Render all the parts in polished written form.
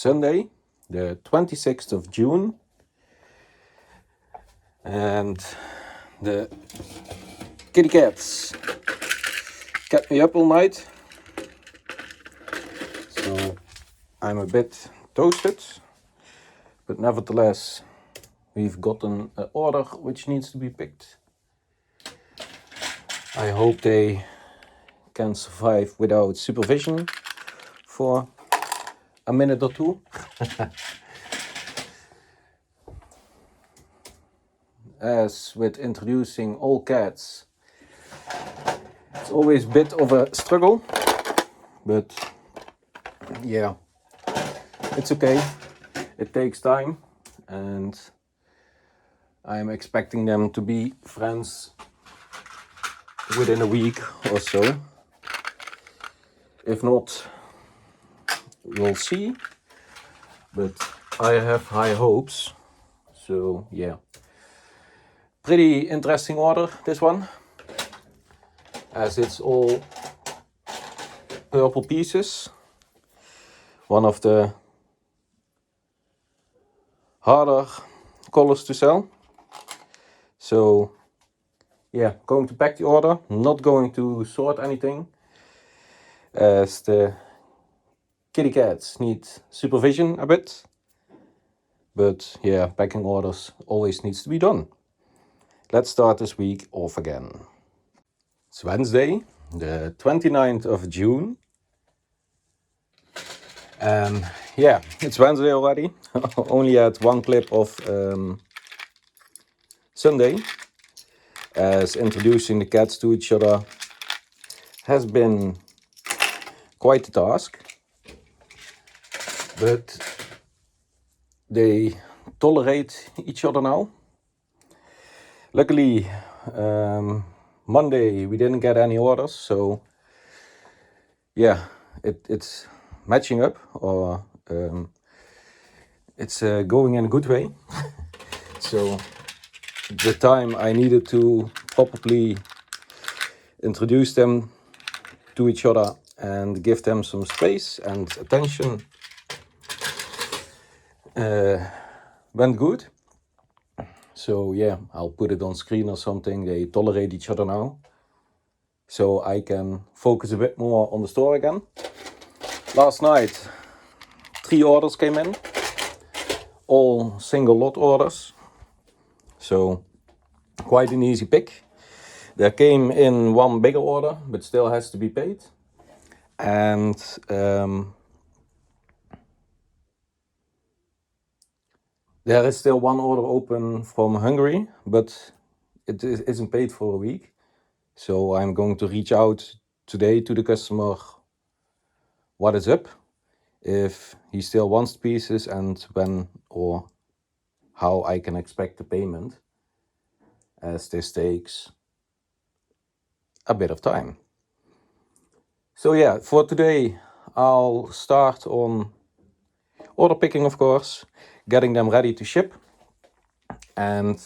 Sunday, the 26th of June, and the kitty cats kept me up all night, so I'm a bit toasted, but nevertheless we've gotten an order which needs to be picked. I hope they can survive without supervision for a minute or two. As with introducing all cats, it's always a bit of a struggle, but yeah, it's okay. It takes time, and I'm expecting them to be friends within a week or so. If not, we'll see, but I have high hopes. So yeah, pretty interesting order, this one, as it's all purple pieces, one of the harder colors to sell. So yeah, going to pack the order, not going to sort anything, as the kitty cats need supervision a bit. But yeah, packing orders always needs to be done. Let's start this week off again. It's Wednesday, the 29th of June. And yeah, it's Wednesday already. Only had one clip of Sunday, as introducing the cats to each other has been quite a task. But they tolerate each other now. Luckily, Monday we didn't get any orders, so yeah, it's matching up, or it's going in a good way. So the time I needed to properly introduce them to each other and give them some space and attention went good. So yeah, I'll put it on screen or something. They tolerate each other now, so I can focus a bit more on the store again. Last night 3 orders came in, all single lot orders, so quite an easy pick. There came in one bigger order, but still has to be paid. And there is still one order open from Hungary, but it isn't paid for a week. So I'm going to reach out today to the customer what is up, if he still wants pieces, and when or how I can expect the payment, as this takes a bit of time. So yeah, for today I'll start on order picking, of course, getting them ready to ship, and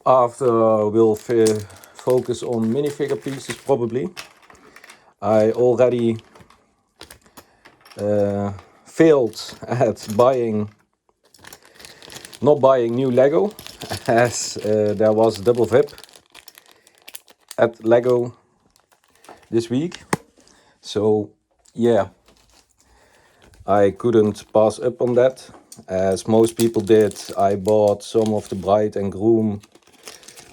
after we'll focus on minifigure pieces probably. I already failed at not buying new Lego, as there was double VIP at Lego this week. So yeah, I couldn't pass up on that, as most people did. I bought some of the bride and groom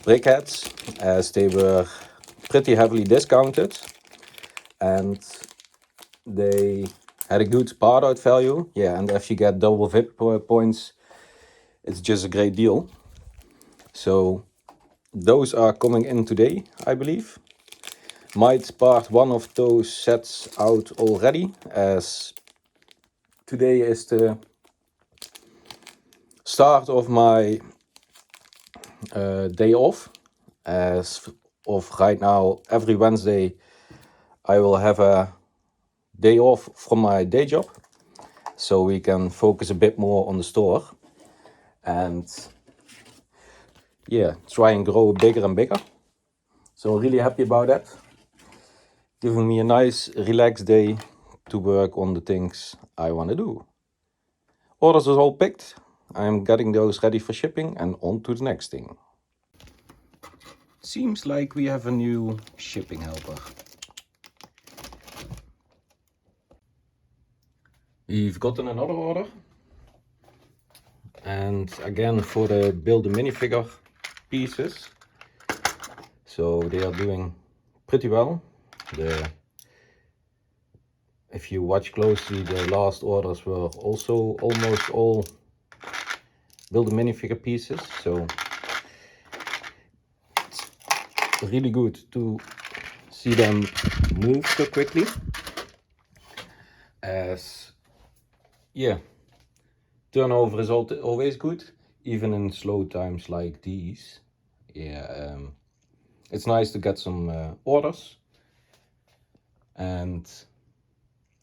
brickheads, as they were pretty heavily discounted, and they had a good part out value. Yeah, and if you get double VIP points, it's just a great deal. So those are coming in today, I believe. Might part one of those sets out already, as today is the start of my day off. As of right now, every Wednesday I will have a day off from my day job, so we can focus a bit more on the store and yeah, try and grow bigger and bigger. So really happy about that. Giving me a nice relaxed day to work on the things I want to do. orders is all picked. I'm getting those ready for shipping and on to the next thing. Seems like we have a new shipping helper. We've gotten another order. And again for the build a minifigure pieces. So they are doing pretty well. If you watch closely, the last orders were also almost all build a minifigure pieces. So it's really good to see them move so quickly. As yeah, turnover is always good, even in slow times like these. Yeah, it's nice to get some orders. And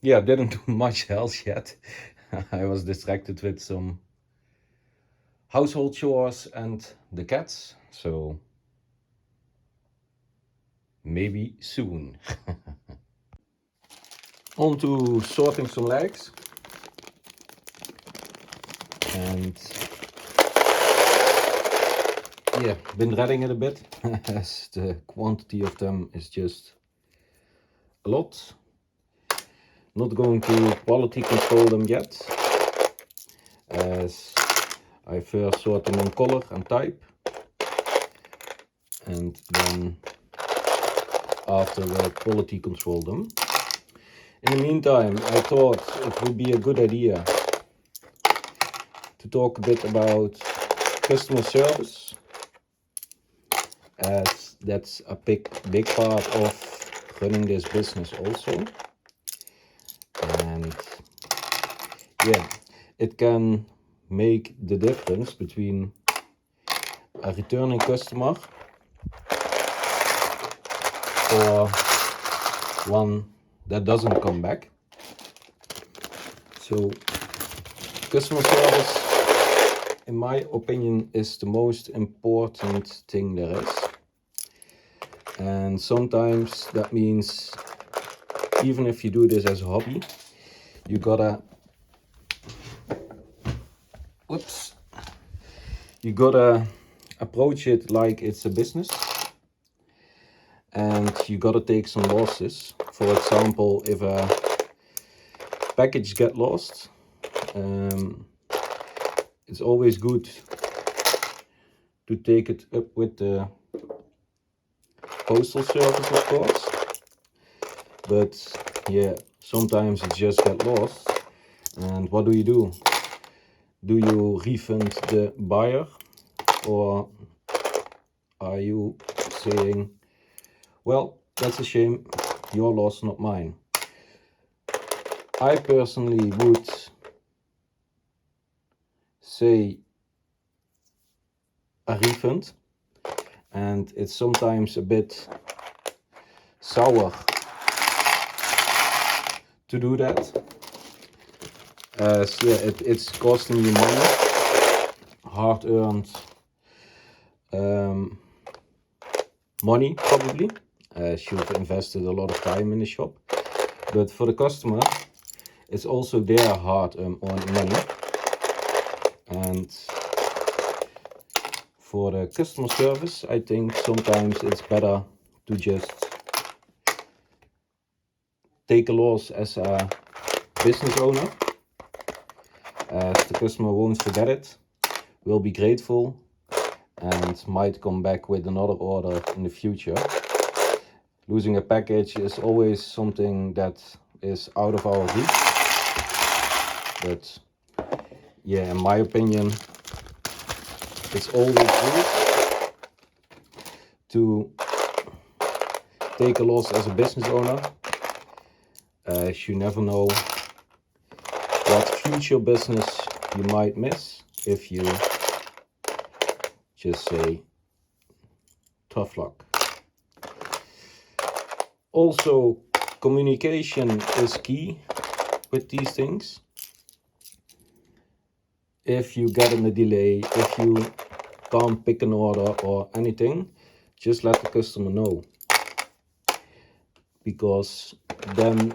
yeah, didn't do much else yet. I was distracted with some household chores and the cats, so maybe soon. On to sorting some legs. And yeah, been dreading it a bit as the quantity of them is just a lot. Not going to quality control them yet, as I first sort them in color and type, and then after quality control them. In the meantime, I thought it would be a good idea to talk a bit about customer service, as that's a big part of running this business also. And yeah, it can make the difference between a returning customer or one that doesn't come back. So customer service, in my opinion, is the most important thing there is. And sometimes that means, even if you do this as a hobby, you gotta approach it like it's a business, and you gotta take some losses. For example, if a package get lost, it's always good to take it up with the postal service, of course. But yeah, sometimes it just get lost, and what do? Do you refund the buyer, or are you saying, well, that's a shame, your loss, not mine? I personally would say a refund, and it's sometimes a bit sour to do that, as yeah, it's costing you money, hard earned money probably, as you've invested a lot of time in the shop. But for the customer, it's also their hard earned money. And for the customer service, I think sometimes it's better to just take a loss as a business owner, as the customer won't forget it, will be grateful, and might come back with another order in the future. Losing a package is always something that is out of our reach, but yeah, in my opinion, it's always good to take a loss as a business owner, as you never know what future business you might miss if you just say tough luck. Also, communication is key with these things. If you get in a delay, if you can't pick an order or anything, just let the customer know, because then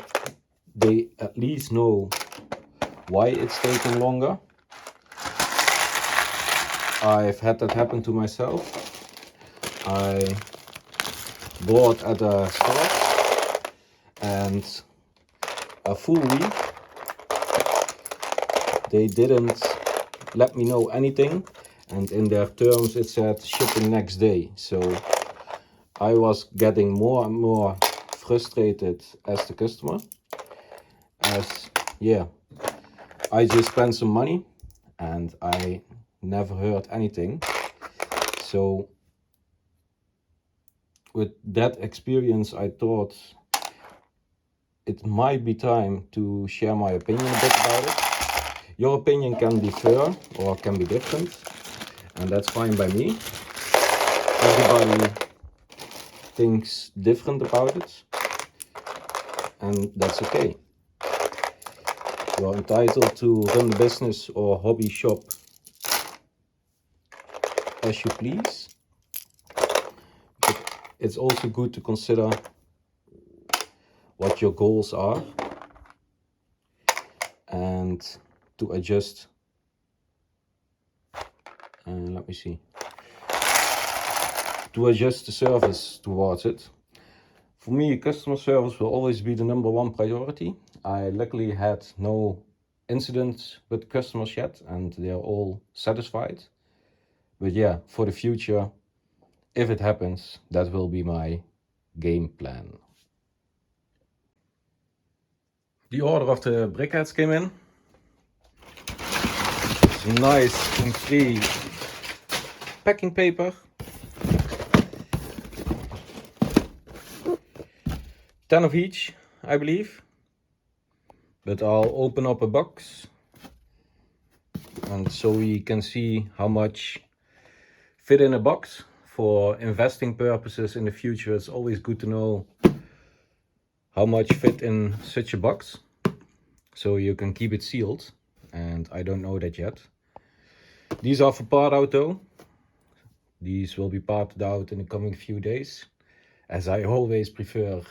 they at least know why it's taking longer, I've had that happen to myself. I bought at a store and a full week they didn't let me know anything, and in their terms it said shipping next day. So I was getting more and more frustrated as the customer, as yeah, I just spent some money and I never heard anything. So with that experience, I thought it might be time to share my opinion a bit about it. Your opinion can differ or can be different, and that's fine by me. Everybody thinks different about it, and that's okay. You're entitled to run the business or hobby shop as you please. But it's also good to consider what your goals are and to adjust. Let me see. To adjust the service towards it. For me, customer service will always be the #1 priority. I luckily had no incidents with customers yet, and they're all satisfied. But yeah, for the future, if it happens, that will be my game plan. The order of the brickheads came in. Some nice and free packing paper. 10 of each, I believe. But I'll open up a box, and so we can see how much fit in a box. For investing purposes in the future, it's always good to know how much fit in such a box, so you can keep it sealed, and I don't know that yet. These are for part out though. These will be parted out in the coming few days, as I always prefer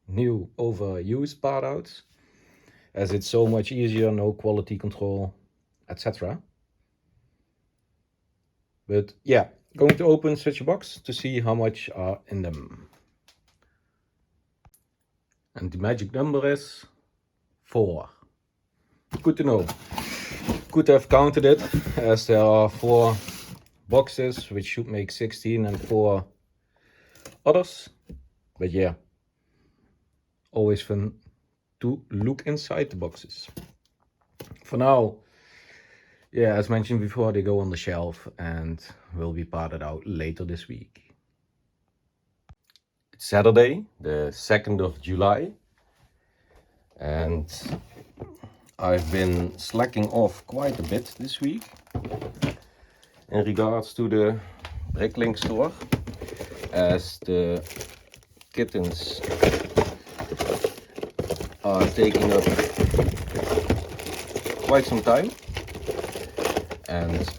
new over used part outs, as it's so much easier, no quality control, etc. But yeah, going to open such a box to see how much are in them. And the magic number is 4. Good to know. Could have counted it, as there are 4 boxes which should make 16 and 4 others. But yeah, always fun to look inside the boxes. For now, yeah, as mentioned before, they go on the shelf and will be parted out later this week. It's Saturday, the 2nd of July, and I've been slacking off quite a bit this week in regards to the Bricklink store, as the kittens are taking up quite some time. And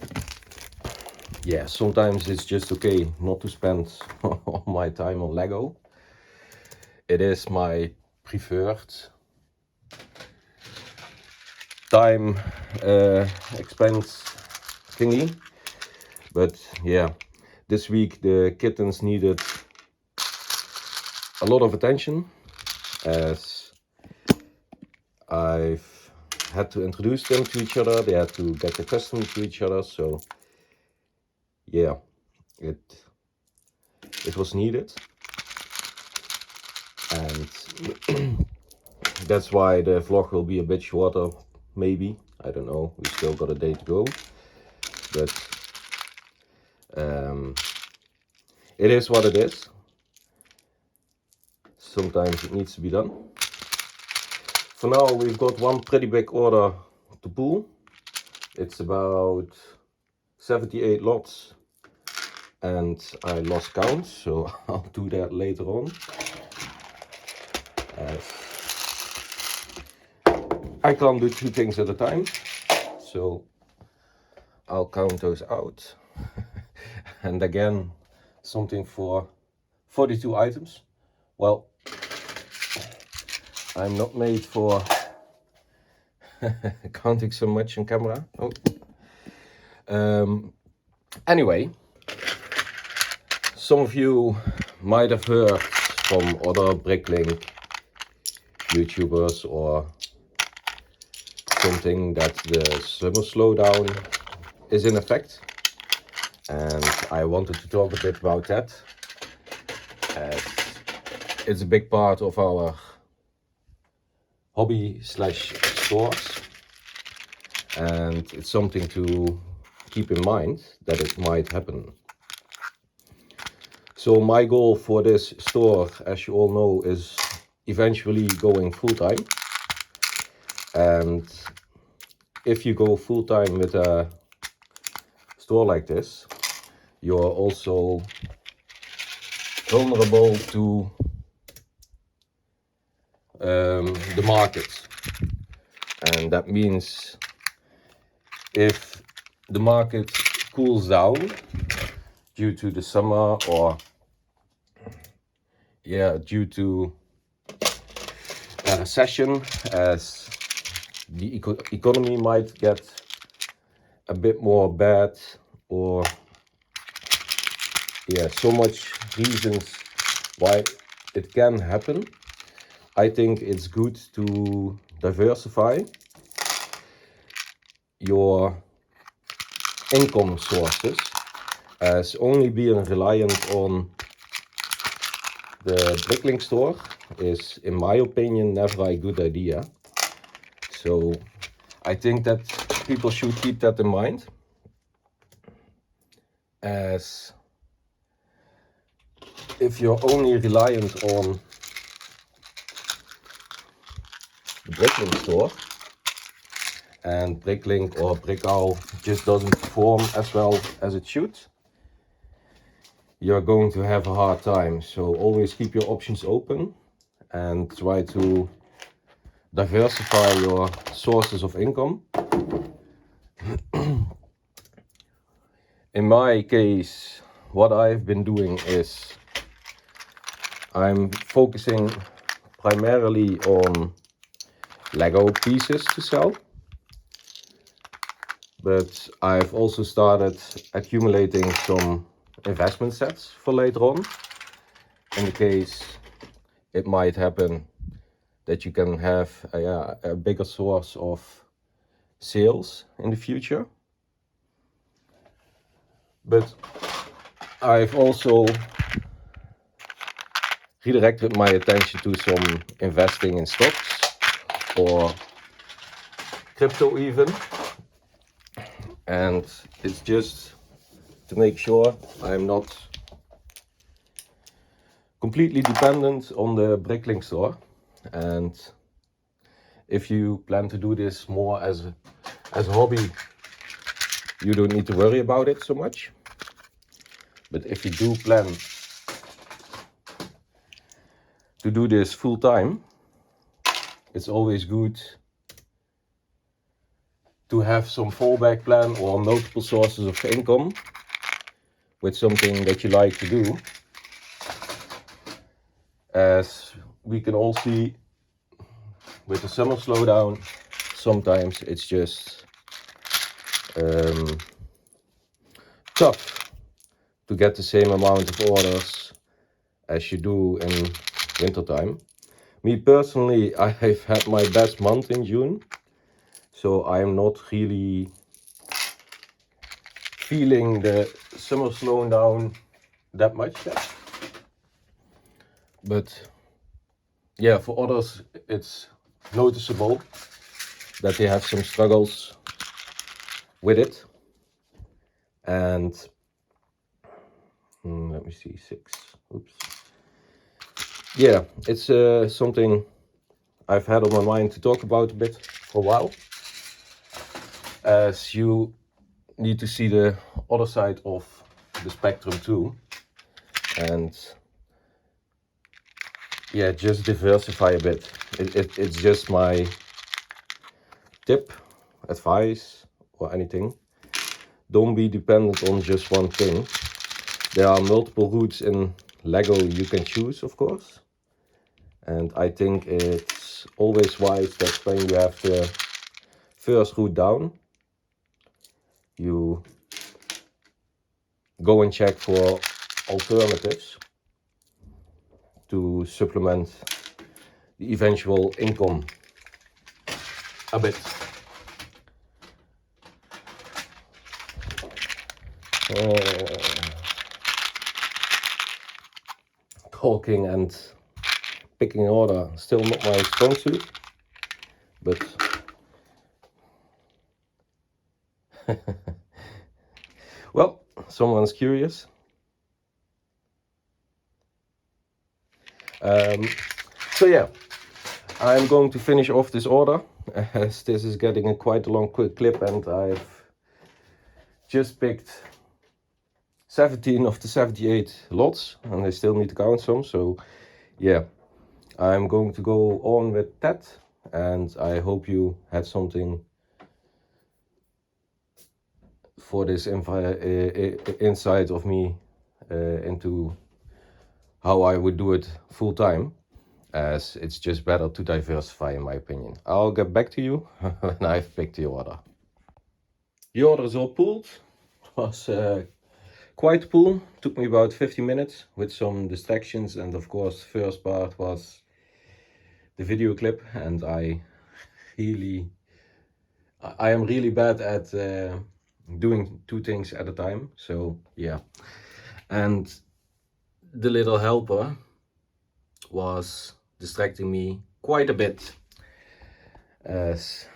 yeah, sometimes it's just okay not to spend all my time on Lego. It is my preferred time expense thingy. But yeah, this week the kittens needed a lot of attention, as I've had to introduce them to each other. They had to get accustomed to each other. So yeah, it was needed, and that's why the vlog will be a bit shorter, maybe. I don't know, we still got a day to go, but it is what it is. Sometimes it needs to be done. For now, we've got one pretty big order to pull. It's about 78 lots, and I lost count, so I'll do that later on. I can't do 2 things at a time, so I'll count those out. And again, something for 42 items. Well, I'm not made for counting so much on camera. Oh. Anyway, some of you might have heard from other Bricklink YouTubers or something that the summer slowdown is in effect, and I wanted to talk a bit about that, as it's a big part of our hobby slash stores, and it's something to keep in mind that it might happen. So my goal for this store, as you all know, is eventually going full-time. And if you go full-time with a store like this, you're also vulnerable to the market. And that means if the market cools down due to the summer, or due to a recession, as the economy might get a bit more bad, or so much reasons why it can happen, I think it's good to diversify your income sources, as only being reliant on the Bricklink store is, in my opinion, never a good idea. So I think that people should keep that in mind, as if you're only reliant on the Bricklink store and Bricklink or BrickOwl just doesn't perform as well as it should, you're going to have a hard time. So always keep your options open and try to diversify your sources of income. In my case, what I've been doing is I'm focusing primarily on Lego pieces to sell, but I've also started accumulating some investment sets for later on, in the case it might happen that you can have a bigger source of sales in the future. But I've also redirected my attention to some investing in stocks or crypto even, and it's just to make sure I'm not completely dependent on the Bricklink store. And if you plan to do this more as a hobby, you don't need to worry about it so much. But if you do plan to do this full time, it's always good to have some fallback plan or multiple sources of income with something that you like to do. As we can all see with the summer slowdown, sometimes it's just tough to get the same amount of orders as you do in wintertime. Me personally, I've had my best month in June, so I'm not really feeling the summer slowing down that much yet. But yeah, for others it's noticeable that they have some struggles with it. And let me see, 6. Oops. Yeah, it's something I've had on my mind to talk about a bit for a while, as you need to see the other side of the spectrum too. And just diversify a bit. It's just my tip, advice, or anything. Don't be dependent on just one thing. There are multiple routes in Lego you can choose, of course. And I think it's always wise that when you have the first route down, you go and check for alternatives to supplement the eventual income a bit. Talking and picking order, still not my strong suit, but well, someone's curious. So yeah, I'm going to finish off this order as this is getting a quite a long quick clip, and I've just picked 17 of the 78 lots and I still need to count some. So yeah, I'm going to go on with that, and I hope you had something for this insight of me into how I would do it full time, as it's just better to diversify in my opinion. I'll get back to you when I've picked the order. The order is all pulled. It was quite a pull, took me about 50 minutes with some distractions, and of course first part was the video clip, and I am really bad at doing two things at a time, so yeah. And the little helper was distracting me quite a bit, as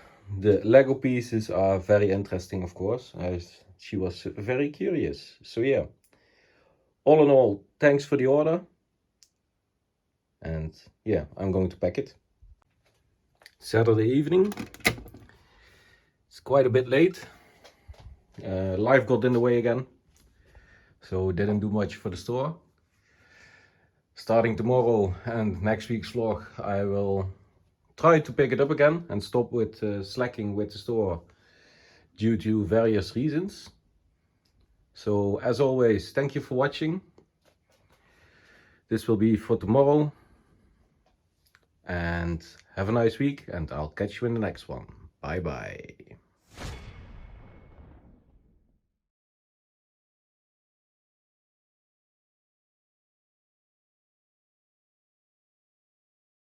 the Lego pieces are very interesting, of course, as she was very curious. So yeah, all in all, thanks for the order, and yeah, I'm going to pack it. Saturday evening, it's quite a bit late. Life got in the way again, so didn't do much for the store. Starting tomorrow and next week's vlog, I will try to pick it up again and stop with slacking with the store due to various reasons. So as always, thank you for watching. This will be for tomorrow, and have a nice week, and I'll catch you in the next one. Bye bye.